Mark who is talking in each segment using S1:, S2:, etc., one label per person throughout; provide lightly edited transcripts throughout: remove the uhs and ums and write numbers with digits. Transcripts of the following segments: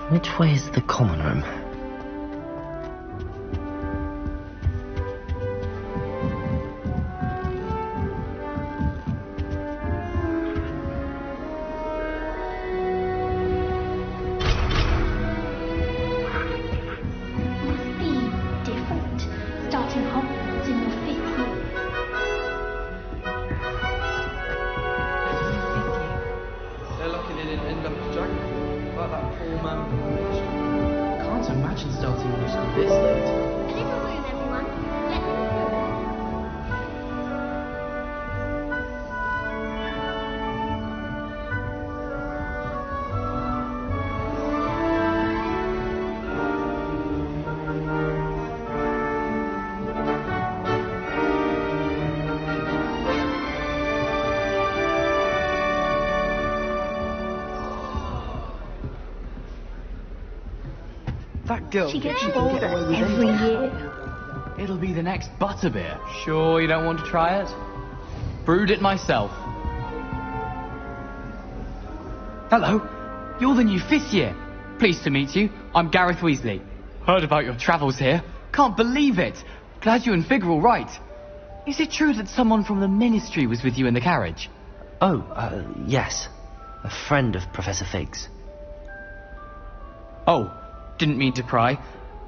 S1: Which way is the common room?
S2: Must be different, starting Hogwarts in your 5th year.
S3: They're lucky they didn't end up as dragons, like that poor man from the picture. Can't imagine starting new school this late.
S2: A little room, everyone. Let me through.
S3: That girl,
S2: She gets
S3: can
S2: bolder
S3: get away with
S2: every
S3: anything.
S2: year.
S4: It'll be the next butterbeer. Sure you don't want to try it? Brewed it myself. Hello, you're the new 5th year. Pleased to meet you. I'm Gareth Weasley. Heard about your travels here. Can't believe it. Glad you and Fig are all right. Is it true that someone from the Ministry was with you in the carriage?
S1: Oh, yes. A friend of Professor Fig's.
S4: Oh, didn't mean to pry.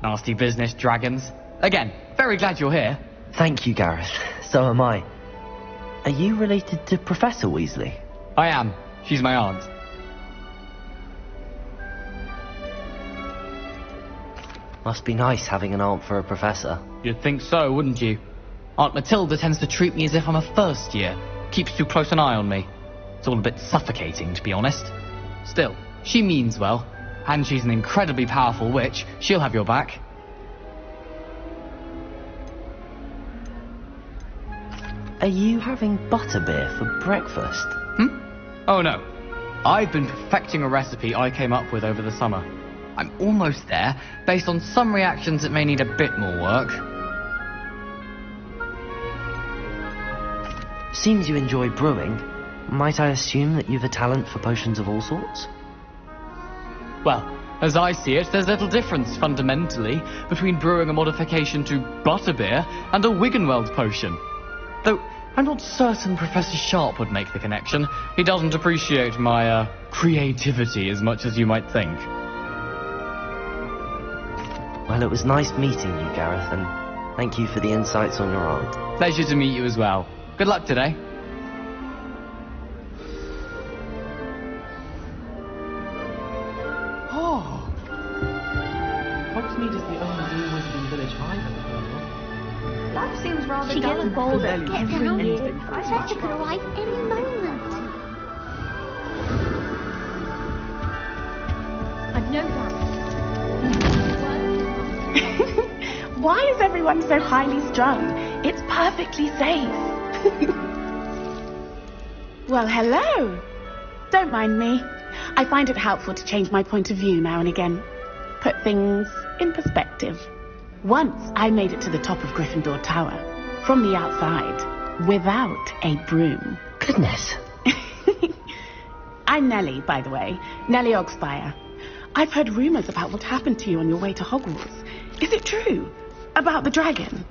S4: Nasty business, dragons. Again, very glad you're here.
S1: Thank you, Gareth. So am I. Are you related to Professor Weasley?
S4: I am. She's my aunt.
S1: Must be nice having an aunt for a professor.
S4: You'd think so, wouldn't you? Aunt Matilda tends to treat me as if I'm a first year. Keeps too close an eye on me. It's all a bit suffocating, to be honest. Still, she means well. And she's an incredibly powerful witch. She'll have your back.
S1: Are you having butterbeer for breakfast?
S4: Oh no. I've been perfecting a recipe I came up with over the summer. I'm almost there, based on some reactions that may need a bit more work.
S1: Seems you enjoy brewing. Might I assume that you've a talent for potions of all sorts?
S4: Well, as I see it, there's little difference, fundamentally, between brewing a modification to butterbeer and a Wiggenweld potion. Though, I'm not certain Professor Sharp would make the connection. He doesn't appreciate my, creativity as much as you might think.
S1: Well, it was nice meeting you, Gareth, and thank you for the insights on your aunt.
S4: Pleasure to meet you as well. Good luck today.
S3: Oh! Hogsmeade is the only green wizarding village I've ever heard of.
S2: Life seems rather
S5: She gets
S2: dull.
S5: bolder
S3: Barely
S5: every
S3: doing
S5: year.
S3: anything for its
S2: Professor
S3: magic.
S2: could arrive any moment. I've no doubt.
S5: Why is everyone so highly strung? It's perfectly safe. Well, hello. Don't mind me. I find it helpful to change my point of view now and again. Put things in perspective. Once I made it to the top of Gryffindor Tower, from the outside, without a broom.
S1: Goodness.
S5: I'm Nellie, by the way. Nellie Ogspire. I've heard rumours about what happened to you on your way to Hogwarts. Is it true? About the dragon?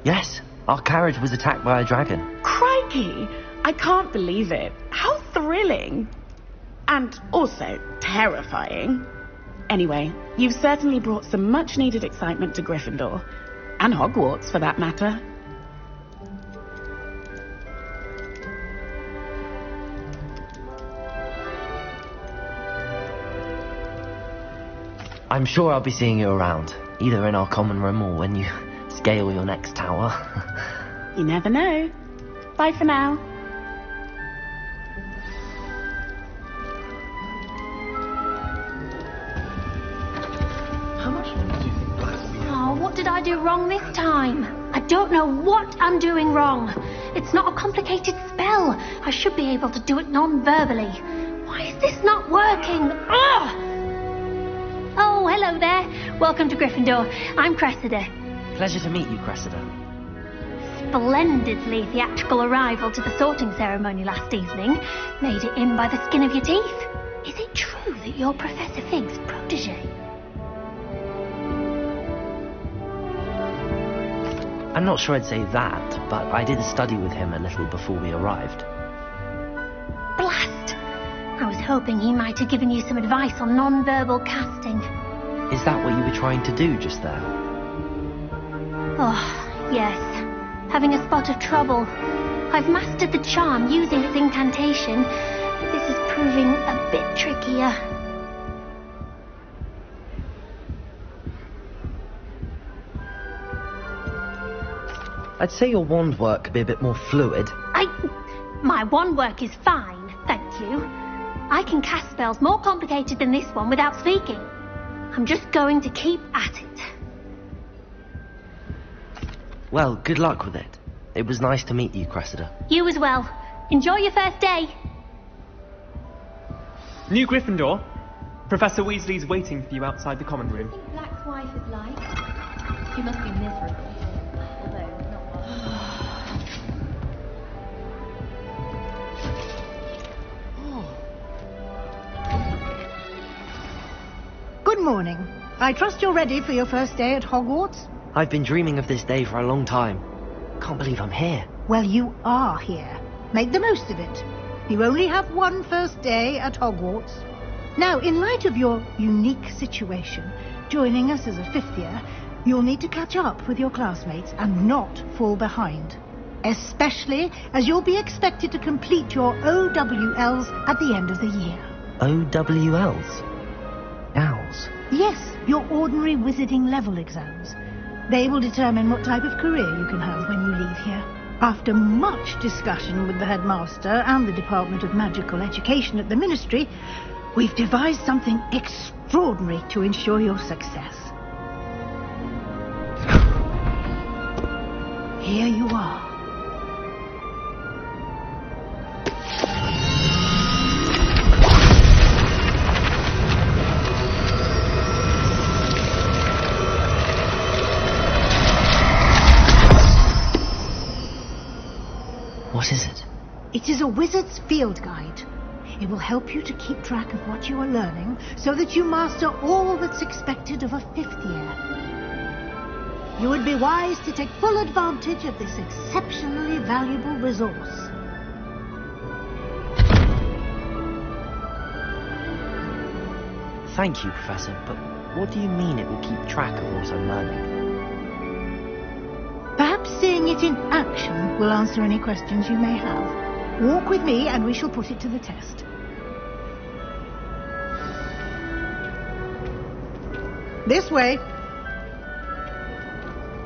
S1: Yes, our carriage was attacked by a dragon.
S5: Crikey! I can't believe it. How thrilling! And also terrifying. Anyway, you've certainly brought some much-needed excitement to Gryffindor. And Hogwarts, for that matter.
S1: I'm sure I'll be seeing you around, either in our common room or when you scale your next tower.
S5: You never know. Bye for now.
S3: How much longer do you think class will be?
S2: Oh, what did I do wrong this time? I don't know what I'm doing wrong. It's not a complicated spell. I should be able to do it non-verbally. Why is this not working? Ugh! Oh, hello there. Welcome to Gryffindor. I'm Cressida.
S1: Pleasure to meet you, Cressida.
S2: splendidly theatrical arrival to the sorting ceremony last evening. Made it in by the skin of your teeth. Is it true that you're Professor Fig's protege?
S1: I'm not sure I'd say that, but I did study with him a little before we arrived.
S2: Blast! I was hoping he might have given you some advice on non-verbal casting.
S1: Is that what you were trying to do just there?
S2: Oh, yes. Having a spot of trouble. I've mastered the charm using its incantation, but this is proving a bit trickier.
S1: I'd say your wand work could be a bit more fluid.
S2: My wand work is fine, thank you. I can cast spells more complicated than this one without speaking. I'm just going to keep at it.
S1: Well, good luck with it. It was nice to meet you, Cressida.
S2: You as well. Enjoy your first day.
S6: New Gryffindor. Professor Weasley's waiting for you outside the common room.
S7: Black's wife is like. She must be miserable. Although, not
S8: Good morning. I trust you're ready for your first day at Hogwarts?
S1: I've been dreaming of this day for a long time. Can't believe I'm here.
S8: Well, you are here. Make the most of it. You only have one first day at Hogwarts. Now, in light of your unique situation, joining us as a fifth year, you'll need to catch up with your classmates and not fall behind. Especially as you'll be expected to complete your OWLs at the end of the year.
S1: OWLs? Owls?
S8: Yes, your ordinary wizarding level exams. They will determine what type of career you can have when you leave here. After much discussion with the headmaster and the Department of Magical Education at the Ministry, we've devised something extraordinary to ensure your success. Here you are.
S1: What is it?
S8: It is a wizard's field guide. It will help you to keep track of what you are learning so that you master all that's expected of a fifth year. You would be wise to take full advantage of this exceptionally valuable resource.
S1: Thank you, Professor, but what do you mean it will keep track of what I'm learning?
S8: Perhaps seeing it in action will answer any questions you may have. Walk with me and we shall put it to the test. This way.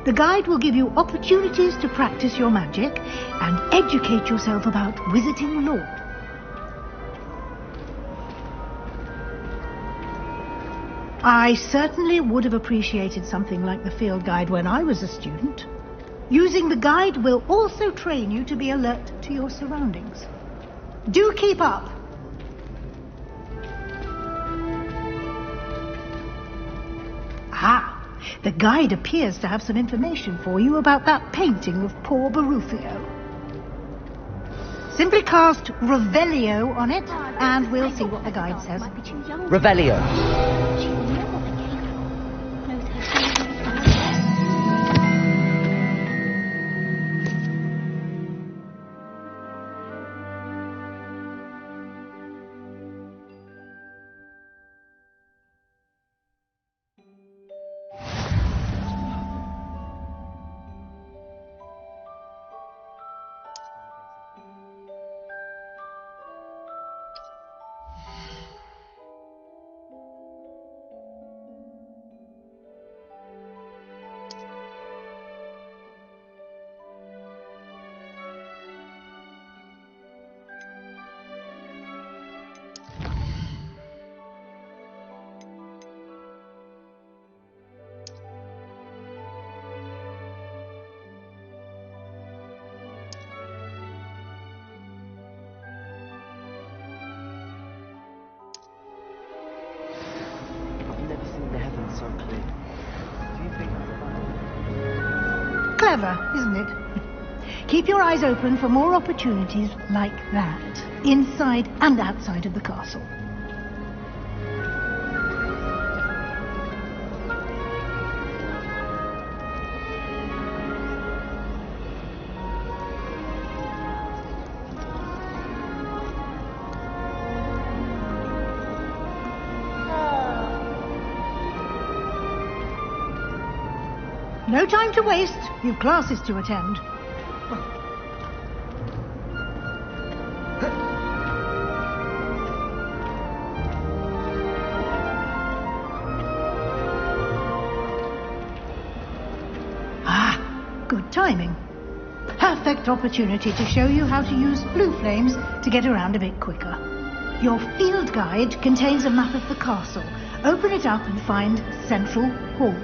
S8: The guide will give you opportunities to practice your magic and educate yourself about wizarding lore. I certainly would have appreciated something like the field guide when I was a student. Using the guide will also train you to be alert to your surroundings. Do keep up. Ah, the guide appears to have some information for you about that painting of poor Barufio. Simply cast Revelio on it, and we'll see what the guide says.
S1: Revelio. So clear. Do you think
S8: Clever, isn't it? Keep your eyes open for more opportunities like that, inside and outside of the castle. No time to waste. You've classes to attend. Good timing. Perfect opportunity to show you how to use blue flames to get around a bit quicker. Your field guide contains a map of the castle. Open it up and find Central Hall.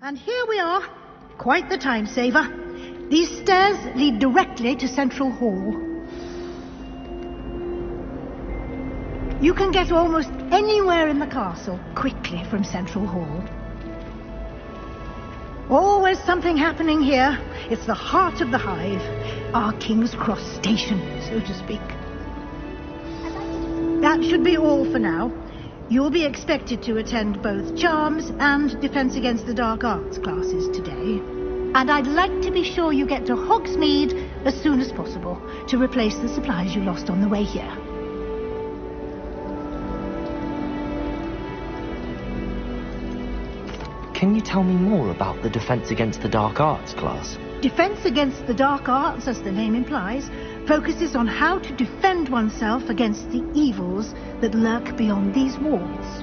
S8: And here we are. Quite the time saver. These stairs lead directly to Central Hall. You can get almost anywhere in the castle quickly from Central Hall. Always something happening here. It's the heart of the hive. Our King's Cross station, so to speak. That should be all for now. You'll be expected to attend both Charms and Defense Against the Dark Arts classes today. And I'd like to be sure you get to Hogsmeade as soon as possible to replace the supplies you lost on the way here.
S1: Can you tell me more about the Defense Against the Dark Arts class?
S8: Defense Against the Dark Arts, as the name implies, focuses on how to defend oneself against the evils that lurk beyond these walls.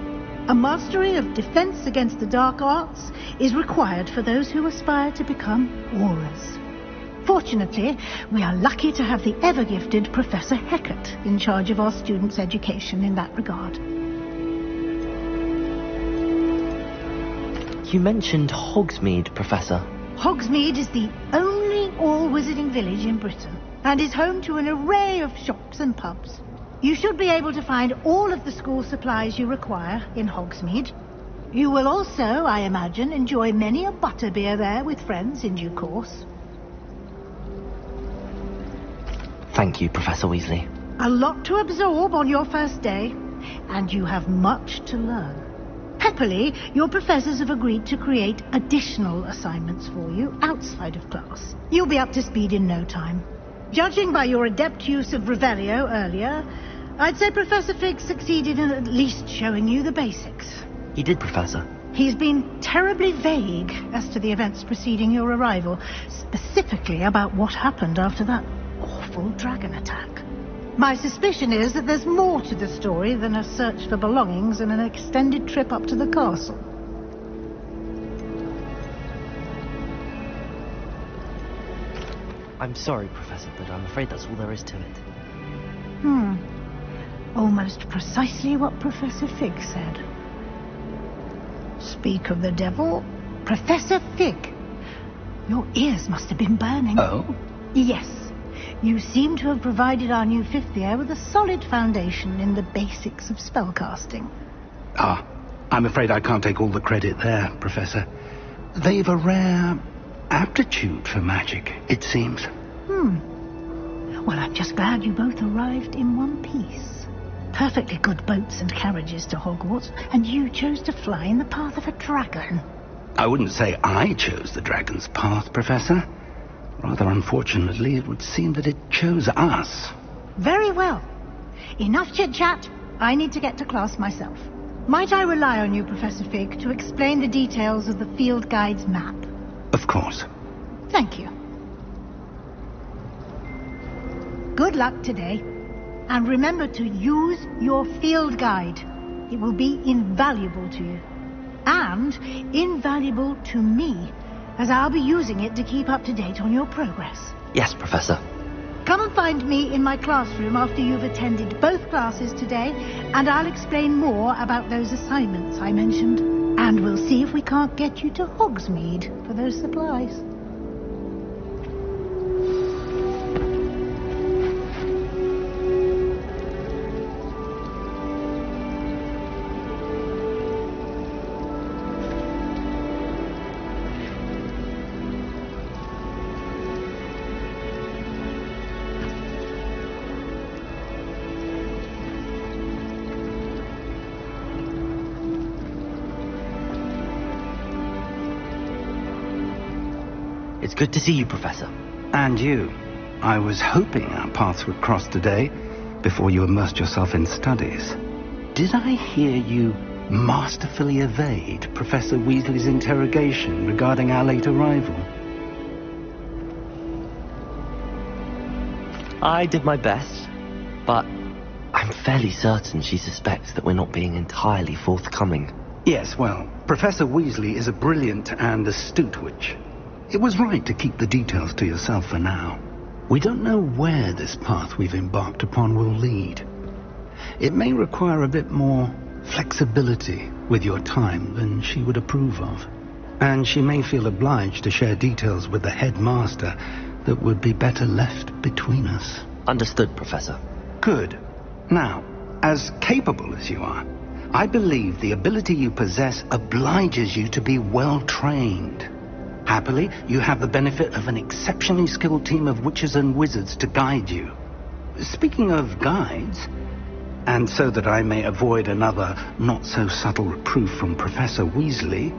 S8: A mastery of Defense Against the Dark Arts is required for those who aspire to become Aurors. Fortunately, we are lucky to have the ever-gifted Professor Hecat in charge of our students' education in that regard.
S1: You mentioned Hogsmeade, Professor.
S8: Hogsmeade is the only all-wizarding village in Britain and is home to an array of shops and pubs. You should be able to find all of the school supplies you require in Hogsmeade. You will also, I imagine, enjoy many a butterbeer there with friends in due course.
S1: Thank you, Professor Weasley.
S8: A lot to absorb on your first day, and you have much to learn. Happily, your professors have agreed to create additional assignments for you outside of class. You'll be up to speed in no time. Judging by your adept use of Revelio earlier, I'd say Professor Fig succeeded in at least showing you the basics.
S1: He did, Professor.
S8: He's been terribly vague as to the events preceding your arrival, specifically about what happened after that awful dragon attack. My suspicion is that there's more to the story than a search for belongings and an extended trip up to the castle.
S1: I'm sorry, Professor, but I'm afraid that's all there is to it.
S8: Almost precisely what Professor Fig said. Speak of the devil, Professor Fig. Your ears must have been burning.
S9: Oh?
S8: Yes. You seem to have provided our new fifth year with a solid foundation in the basics of spellcasting.
S9: Ah, I'm afraid I can't take all the credit there, Professor. They've a rare aptitude for magic, it seems.
S8: Well, I'm just glad you both arrived in one piece. Perfectly good boats and carriages to Hogwarts, and you chose to fly in the path of a dragon.
S9: I wouldn't say I chose the dragon's path, Professor. Rather unfortunately, it would seem that it chose us.
S8: Very well. Enough chit-chat. I need to get to class myself. Might I rely on you, Professor Fig, to explain the details of the field guide's map?
S9: Of course.
S8: Thank you. Good luck today. And remember to use your field guide. It will be invaluable to you. And invaluable to me, as I'll be using it to keep up to date on your progress.
S1: Yes, Professor.
S8: Come and find me in my classroom after you've attended both classes today, and I'll explain more about those assignments I mentioned. And we'll see if we can't get you to Hogsmeade for those supplies.
S1: It's good to see you, Professor.
S9: And you. I was hoping our paths would cross today, before you immersed yourself in studies. Did I hear you masterfully evade Professor Weasley's interrogation regarding our late arrival?
S1: I did my best, but I'm fairly certain she suspects that we're not being entirely forthcoming.
S9: Yes, well, Professor Weasley is a brilliant and astute witch. It was right to keep the details to yourself for now. We don't know where this path we've embarked upon will lead. It may require a bit more flexibility with your time than she would approve of. And she may feel obliged to share details with the headmaster that would be better left between us.
S1: Understood, Professor.
S9: Good. Now, as capable as you are, I believe the ability you possess obliges you to be well trained. Happily, you have the benefit of an exceptionally skilled team of witches and wizards to guide you. Speaking of guides, and so that I may avoid another not-so-subtle reproof from Professor Weasley,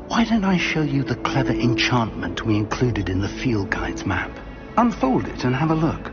S9: why don't I show you the clever enchantment we included in the field guide's map? Unfold it and have a look.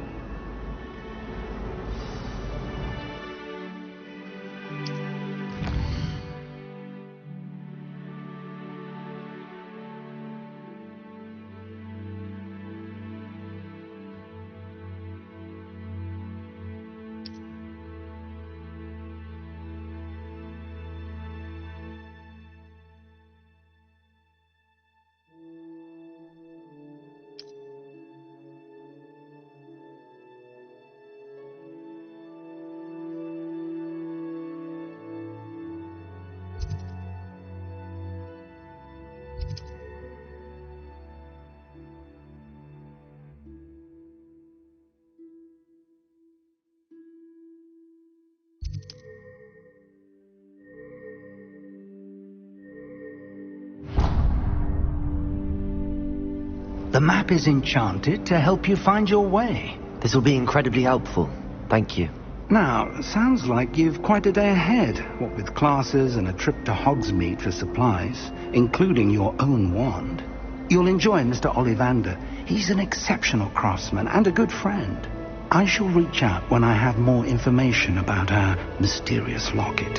S9: The map is enchanted to help you find your way.
S1: This will be incredibly helpful. Thank you.
S9: Now, sounds like you've quite a day ahead, what with classes and a trip to Hogsmeade for supplies, including your own wand. You'll enjoy Mr. Ollivander. He's an exceptional craftsman and a good friend. I shall reach out when I have more information about our mysterious locket.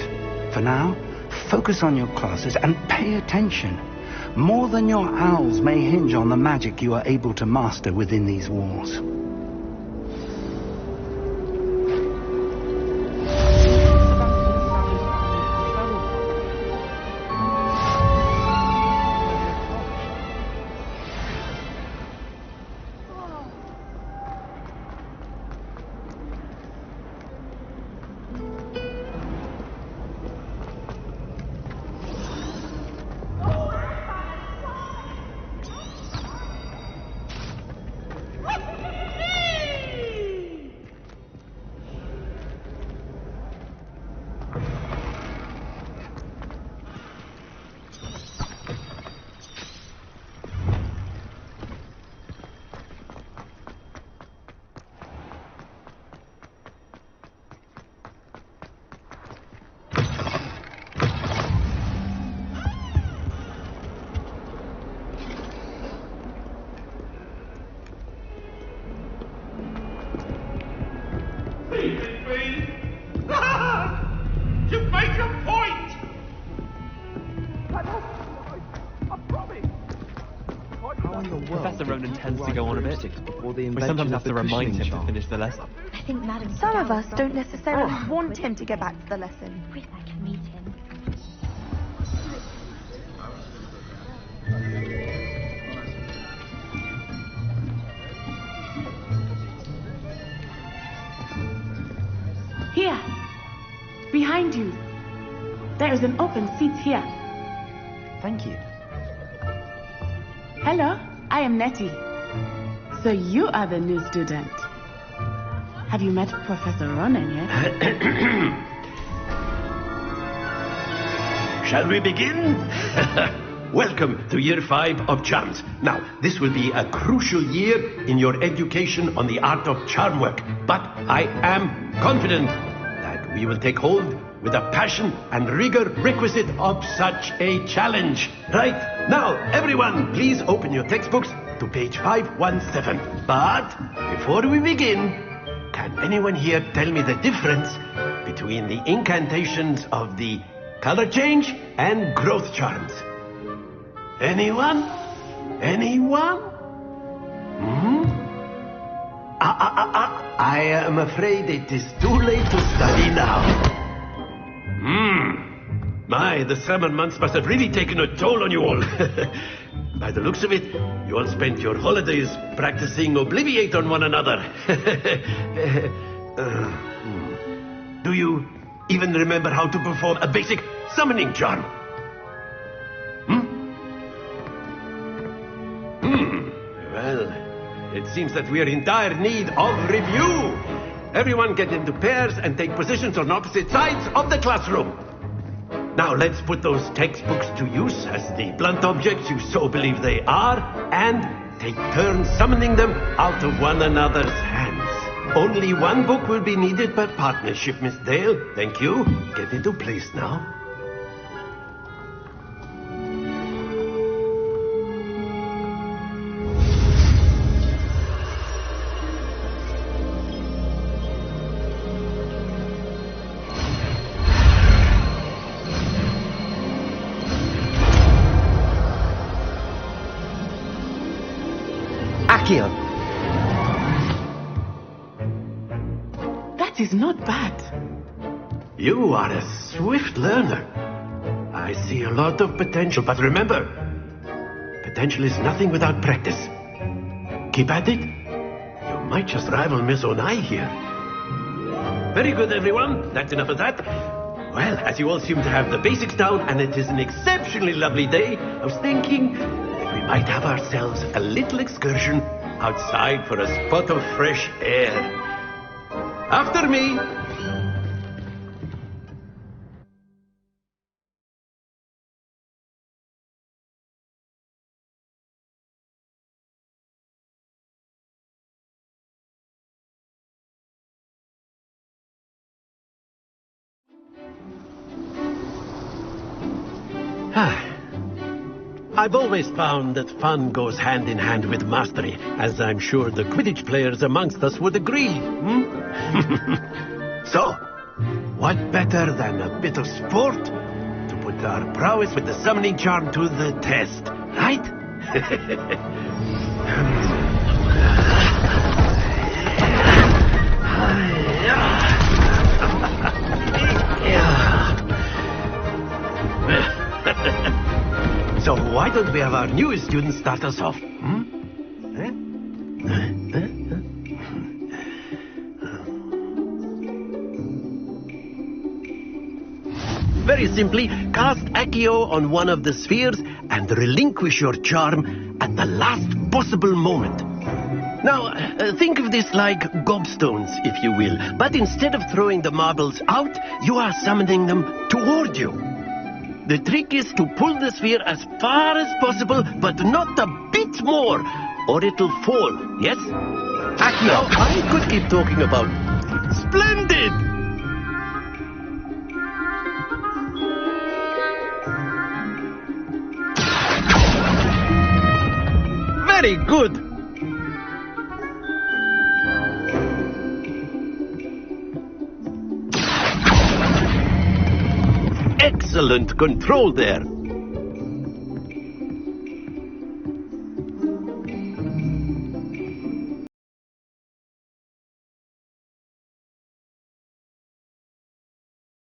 S9: For now, focus on your classes and pay attention. More than your owls may hinge on the magic you are able to master within these walls.
S6: Professor Ronan tends to go on a bit. We sometimes have to remind him to finish the lesson.
S7: I think Madam...
S5: Some of us don't necessarily want him to get back to the lesson.
S7: I wish I could meet him.
S5: Here. Behind you. There is an open seat here.
S1: Thank you.
S5: Hello, I am Nettie. So you are the new student. Have you met Professor Ronan yet?
S10: Shall we begin? Welcome to Year 5 of Charms. Now, this will be a crucial year in your education on the art of charm work. But I am confident that we will take hold with the passion and rigor requisite of such a challenge. Right, now, everyone, please open your textbooks to page 517. But before we begin, can anyone here tell me the difference between the incantations of the color change and growth charms? Anyone? Anyone? I am afraid it is too late to study now. My, the summer months must have really taken a toll on you all. By the looks of it, you all spent your holidays practicing Obliviate on one another. Do you even remember how to perform a basic summoning charm? Well, it seems that we are in dire need of review. Everyone get into pairs and take positions on opposite sides of the classroom. Now let's put those textbooks to use as the blunt objects you so believe they are, and take turns summoning them out of one another's hands. Only one book will be needed per partnership, Miss Dale. Thank you. Get into place now.
S5: That is not bad.
S10: You are a swift learner. I see a lot of potential, but remember, potential is nothing without practice. Keep at it. You might just rival Miss Onai here. Very good, everyone. That's enough of that. Well, as you all seem to have the basics down, and it is an exceptionally lovely day, I was thinking that we might have ourselves a little excursion outside for a spot of fresh air. After me. I've always found that fun goes hand in hand with mastery, as I'm sure the Quidditch players amongst us would agree. So, what better than a bit of sport to put our prowess with the summoning charm to the test, right? So why don't we have our newest student start us off? Very simply, cast Accio on one of the spheres and relinquish your charm at the last possible moment. Now, think of this like gobstones, if you will, but instead of throwing the marbles out, you are summoning them toward you. The trick is to pull the sphere as far as possible, but not a bit more, or it'll fall, yes? Now, I could keep talking about... Splendid! Very good! Excellent control there.